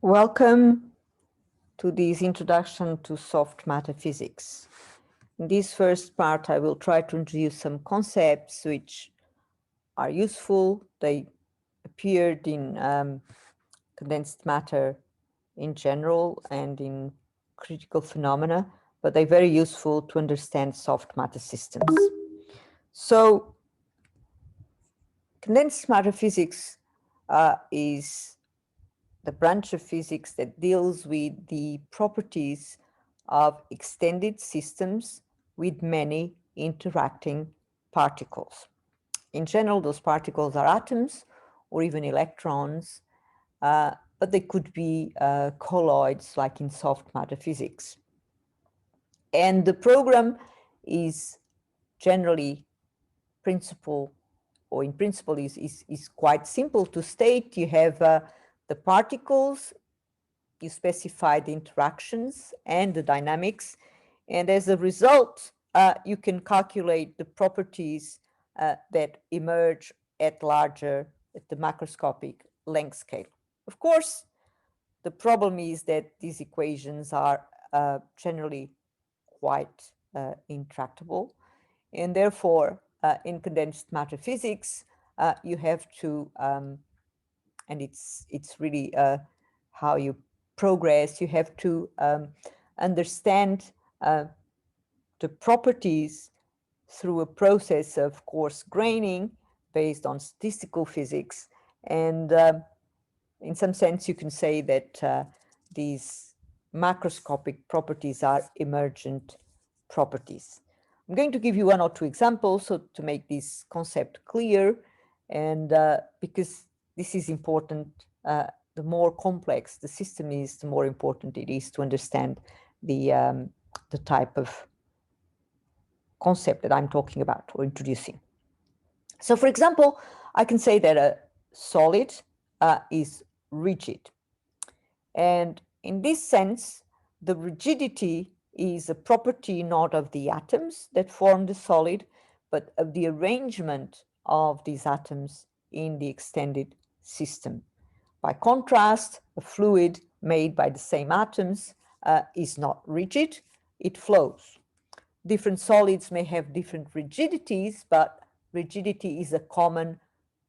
Welcome to this introduction to soft matter physics. In this first part, I will try to introduce some concepts which are useful. They appeared in condensed matter in general and in critical phenomena, but they're very useful to understand soft matter systems. So, condensed matter physics is the branch of physics that deals with the properties of extended systems with many interacting particles. In general, those particles are atoms or even electrons, but they could be colloids like in soft matter physics. And the program is generally in principle is quite simple to state. You have the particles, you specify the interactions and the dynamics, and as a result, you can calculate the properties that emerge at the macroscopic length scale. Of course, the problem is that these equations are generally quite intractable, and therefore, in condensed matter physics, you have to, and it's really how you progress, you have to understand the properties through a process of coarse graining based on statistical physics. And in some sense, you can say that these macroscopic properties are emergent properties. I'm going to give you one or two examples so to make this concept clear, and because this is important, the more complex the system is, the more important it is to understand the type of concept that I'm talking about or introducing. So, for example, I can say that a solid is rigid. And in this sense, the rigidity is a property not of the atoms that form the solid, but of the arrangement of these atoms in the extended system. By contrast, a fluid made by the same atoms is not rigid, it flows. Different solids may have different rigidities, but rigidity is a common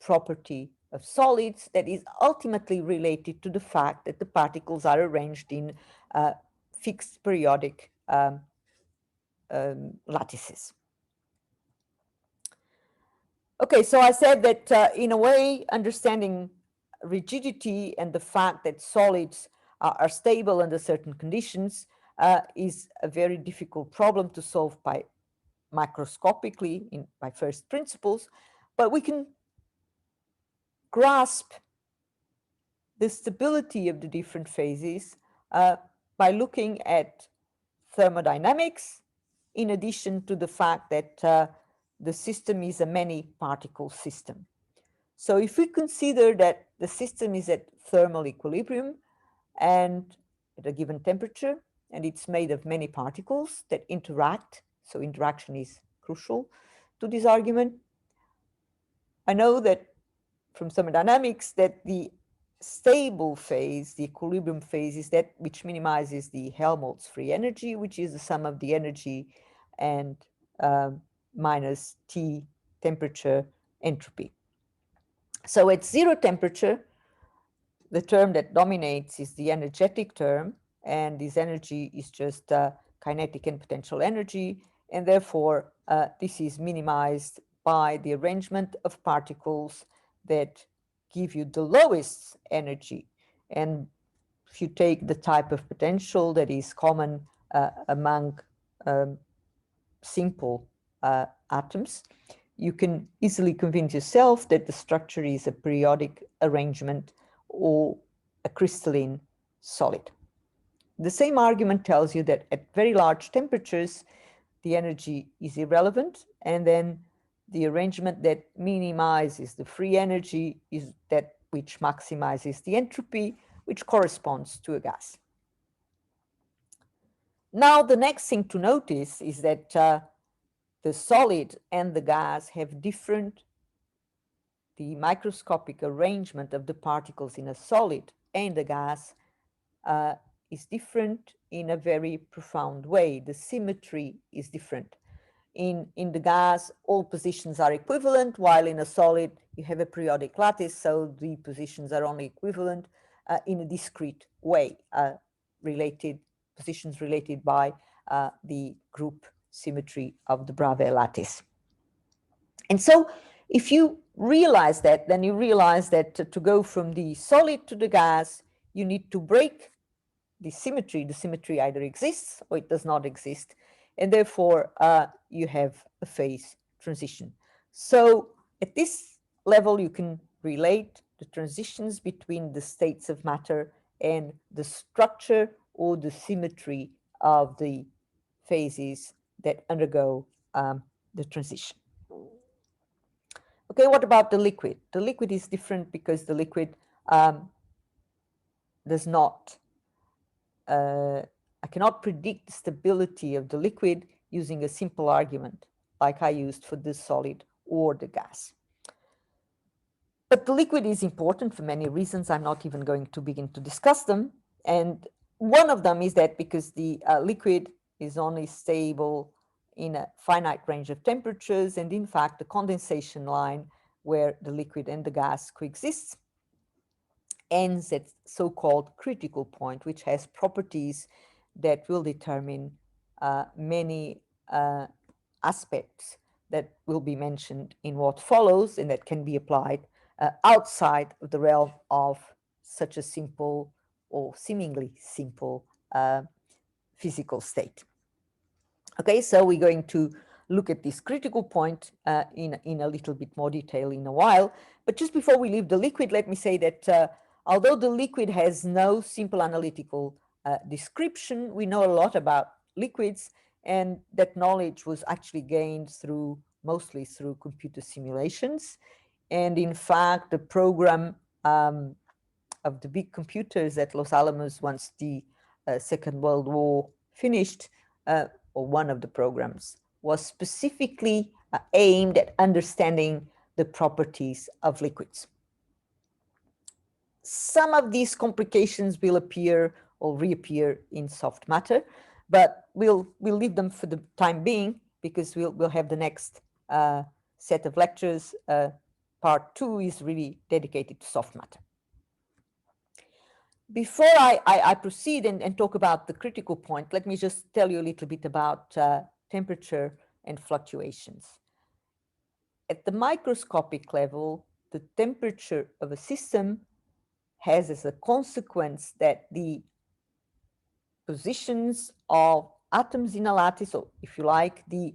property of solids that is ultimately related to the fact that the particles are arranged in fixed periodic lattices. Okay, so I said that in a way, understanding rigidity and the fact that solids are stable under certain conditions is a very difficult problem to solve by macroscopically by first principles, but we can grasp the stability of the different phases by looking at thermodynamics, in addition to the fact that the system is a many particle system. So if we consider that the system is at thermal equilibrium and at a given temperature, and it's made of many particles that interact, so interaction is crucial to this argument. I know that from thermodynamics that the stable phase, the equilibrium phase, is that which minimizes the Helmholtz free energy, which is the sum of the energy and minus T temperature entropy. So at zero temperature, the term that dominates is the energetic term, and this energy is just kinetic and potential energy, and therefore this is minimized by the arrangement of particles that give you the lowest energy. And if you take the type of potential that is common among simple atoms, you can easily convince yourself that the structure is a periodic arrangement or a crystalline solid. The same argument tells you that at very large temperatures, the energy is irrelevant, and then the arrangement that minimizes the free energy is that which maximizes the entropy, which corresponds to a gas. Now, the next thing to notice is that the solid and the gas have the microscopic arrangement of the particles in a solid and a gas is different in a very profound way. The symmetry is different. In the gas, all positions are equivalent, while in a solid, you have a periodic lattice, so the positions are only equivalent in a discrete way, positions related by the group symmetry of the Bravais lattice. And so if you realize that, then you realize that to go from the solid to the gas, you need to break the symmetry either exists or it does not exist, and therefore you have a phase transition. So at this level, you can relate the transitions between the states of matter and the structure or the symmetry of the phases that undergo the transition. Okay, what about the liquid? The liquid is different because the liquid does not I cannot predict the stability of the liquid using a simple argument like I used for the solid or the gas. But the liquid is important for many reasons. I'm not even going to begin to discuss them. And one of them is that because the liquid is only stable in a finite range of temperatures, and in fact, the condensation line where the liquid and the gas coexist ends at so-called critical point, which has properties that will determine many aspects that will be mentioned in what follows and that can be applied outside of the realm of such a simple or seemingly simple physical state. Okay, so we're going to look at this critical point in a little bit more detail in a while. But just before we leave the liquid, let me say that although the liquid has no simple analytical description, we know a lot about liquids, and that knowledge was actually gained mostly through computer simulations. And in fact, the program of the big computers at Los Alamos once the Second World War finished, or one of the programs, was specifically aimed at understanding the properties of liquids. Some of these complications will appear or reappear in soft matter, but we'll leave them for the time being because we'll have the next set of lectures. Part 2 is really dedicated to soft matter. Before I proceed and talk about the critical point, let me just tell you a little bit about temperature and fluctuations. At the microscopic level, the temperature of a system has as a consequence that the positions of atoms in a lattice, or if you like, the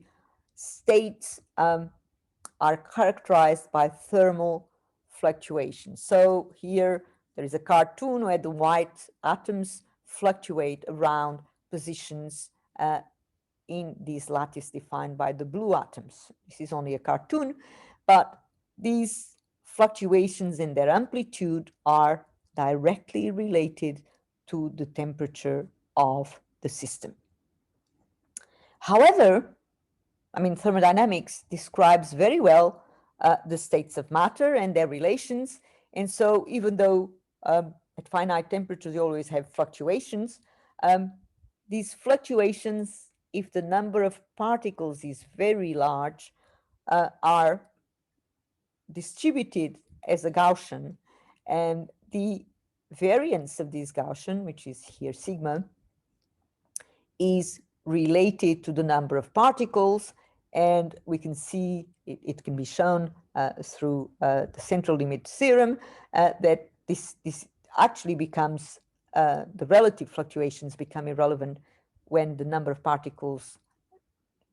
states are characterized by thermal fluctuations. So here there is a cartoon where the white atoms fluctuate around positions in this lattice defined by the blue atoms. This is only a cartoon, but these fluctuations in their amplitude are directly related to the temperature of the system. However, thermodynamics describes very well the states of matter and their relations. And so even though at finite temperatures you always have fluctuations, these fluctuations, if the number of particles is very large, are distributed as a Gaussian, and the variance of this Gaussian, which is here sigma, is related to the number of particles, and we can see it can be shown through the central limit theorem that this actually becomes the relative fluctuations become irrelevant when the number of particles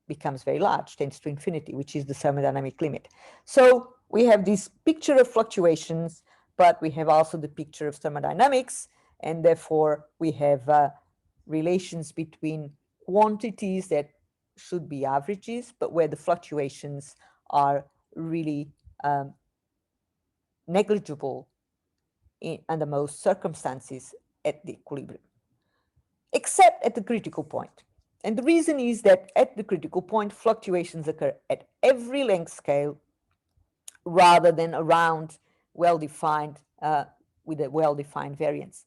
becomes very large, tends to infinity, which is the thermodynamic limit. So we have this picture of fluctuations, but we have also the picture of thermodynamics, and therefore we have relations between quantities that should be averages, but where the fluctuations are really negligible under most circumstances at the equilibrium, except at the critical point. And the reason is that at the critical point, fluctuations occur at every length scale rather than around well-defined with a well-defined variance.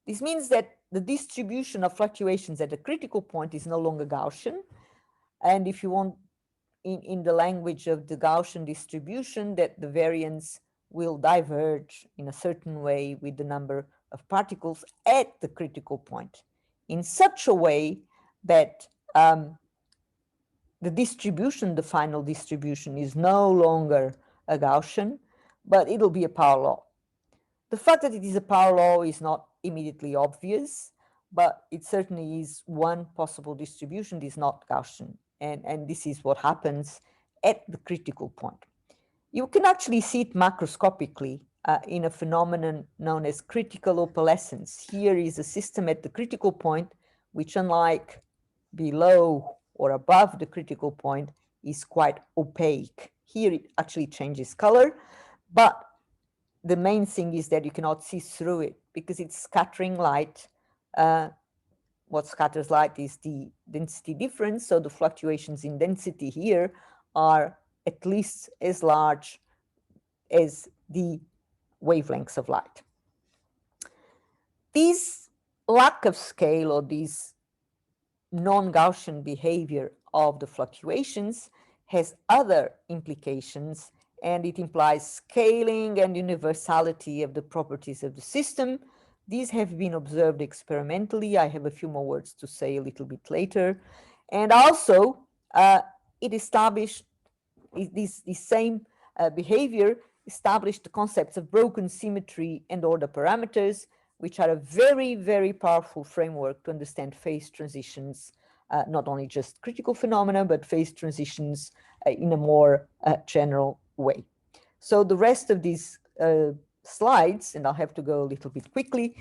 This means that the distribution of fluctuations at a critical point is no longer Gaussian. And if you want, in the language of the Gaussian distribution, that the variance will diverge in a certain way with the number of particles at the critical point, in such a way that the distribution, the final distribution, is no longer a Gaussian, but it'll be a power law. The fact that it is a power law is not immediately obvious, but it certainly is one possible distribution. It is not Gaussian, and this is what happens at the critical point. You can actually see it macroscopically in a phenomenon known as critical opalescence. Here is a system at the critical point, which, unlike below or above the critical point, is quite opaque. Here it actually changes color, but the main thing is that you cannot see through it because it's scattering light. What scatters light is the density difference, so the fluctuations in density here are at least as large as the wavelengths of light. This lack of scale, or this non-Gaussian behavior of the fluctuations, has other implications, and it implies scaling and universality of the properties of the system. These have been observed experimentally. I have a few more words to say a little bit later. And also, it established this same behavior established the concepts of broken symmetry and order parameters, which are a very, very powerful framework to understand phase transitions, not only just critical phenomena, but phase transitions in a more general way. So the rest of these slides, and I'll have to go a little bit quickly,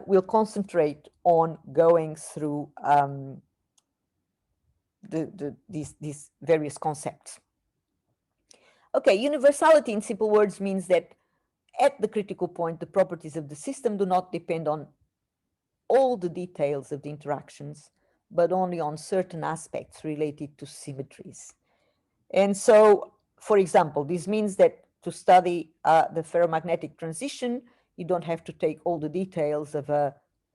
will concentrate on going through these various concepts. Okay, universality in simple words means that at the critical point, the properties of the system do not depend on all the details of the interactions, but only on certain aspects related to symmetries. And so, for example, this means that to study the ferromagnetic transition, you don't have to take all the details of a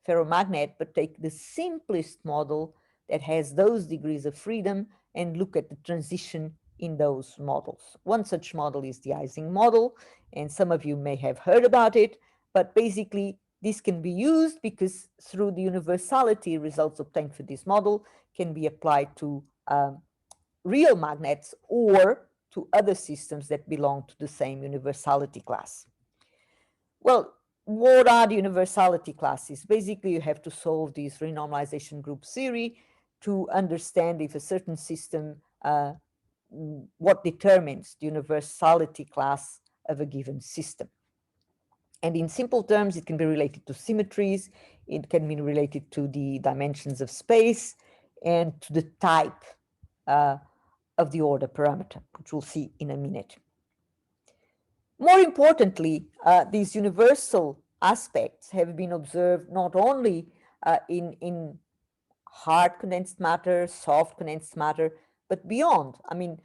ferromagnet, but take the simplest model that has those degrees of freedom and look at the transition in those models. One such model is the Ising model, and some of you may have heard about it, but basically this can be used because through the universality, results obtained for this model can be applied to real magnets or to other systems that belong to the same universality class. Well, what are the universality classes? Basically, you have to solve this renormalization group theory to understand if a certain system, what determines the universality class of a given system. And in simple terms, it can be related to symmetries, it can be related to the dimensions of space, and to the type of the order parameter, which we'll see in a minute. More importantly, these universal aspects have been observed not only in hard condensed matter, soft condensed matter, but beyond. I mean,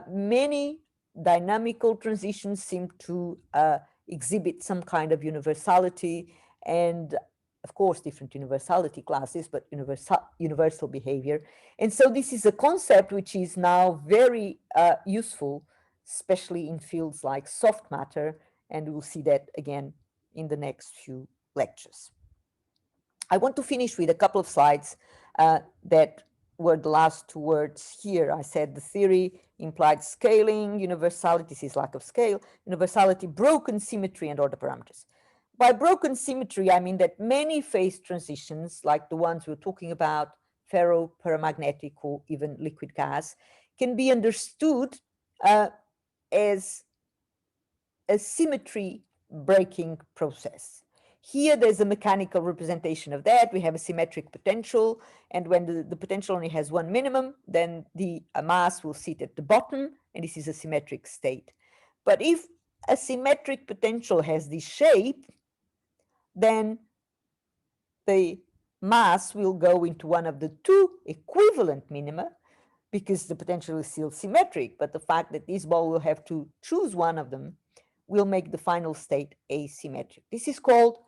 many dynamical transitions seem to exhibit some kind of universality, and of course, different universality classes, but universal behavior. And so this is a concept which is now very useful, especially in fields like soft matter, and we'll see that again in the next few lectures. I want to finish with a couple of slides that were the last two words here. I said the theory implied scaling, universality, this is lack of scale, universality, broken symmetry, and order parameters. By broken symmetry, I mean that many phase transitions, like the ones we're talking about, ferro, paramagnetic, or even liquid gas, can be understood as a symmetry breaking process. Here, there's a mechanical representation of that. We have a symmetric potential, and when the potential only has one minimum, then the mass will sit at the bottom, and this is a symmetric state. But if a symmetric potential has this shape, then the mass will go into one of the two equivalent minima, because the potential is still symmetric, but the fact that this ball will have to choose one of them will make the final state asymmetric. This is called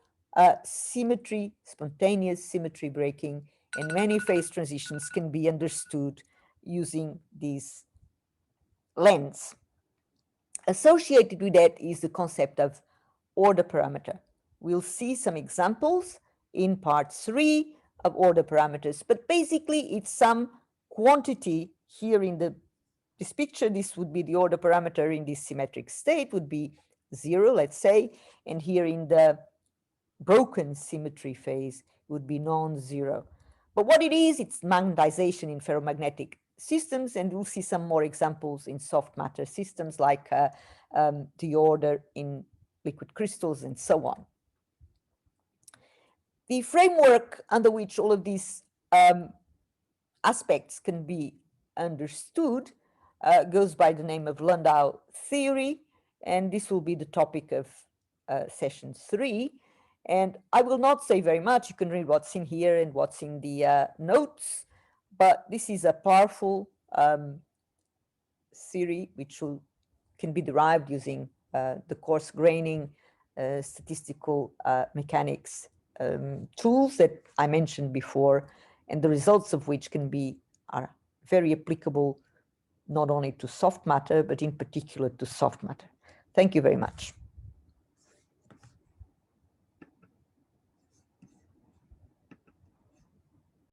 symmetry, spontaneous symmetry breaking, and many phase transitions can be understood using this lens. Associated with that is the concept of order parameter. We'll see some examples in part 3 of order parameters, but basically it's some quantity here in this picture. This would be the order parameter in this symmetric state, would be 0, let's say, and here in the broken symmetry phase would be non-zero. But what it is, it's magnetization in ferromagnetic systems, and we'll see some more examples in soft matter systems like the order in liquid crystals and so on. The framework under which all of these aspects can be understood goes by the name of Landau theory, and this will be the topic of session 3. And I will not say very much. You can read what's in here and what's in the notes, but this is a powerful theory which can be derived using the coarse graining statistical mechanics tools that I mentioned before, and the results of which are very applicable not only to soft matter, but in particular to soft matter. Thank you very much.